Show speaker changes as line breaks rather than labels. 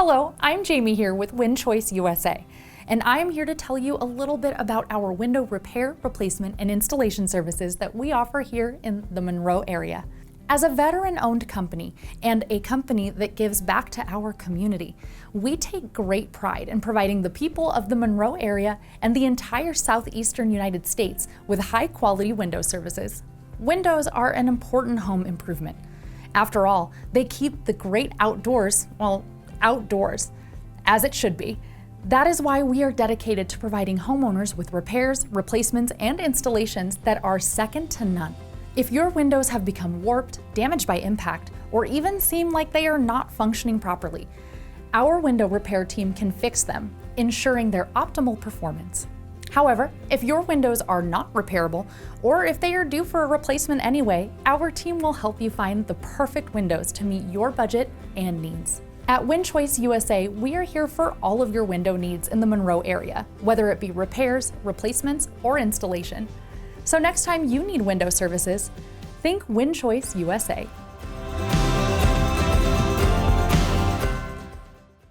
Hello, I'm Jamie here with WinChoice USA, and I am here to tell you a little bit about our window repair, replacement, and installation services that we offer here in the Monroe area. As a veteran-owned company and a company that gives back to our community, we take great pride in providing the people of the Monroe area and the entire southeastern United States with high-quality window services. Windows are an important home improvement. After all, they keep the great outdoors, outdoors, as it should be. That is why we are dedicated to providing homeowners with repairs, replacements, and installations that are second to none. If your windows have become warped, damaged by impact, or even seem like they are not functioning properly, our window repair team can fix them, ensuring their optimal performance. However, if your windows are not repairable, or if they are due for a replacement anyway, our team will help you find the perfect windows to meet your budget and needs. At WinChoice USA, we are here for all of your window needs in the Monroe area, whether it be repairs, replacements, or installation. So next time you need window services, think WinChoice USA.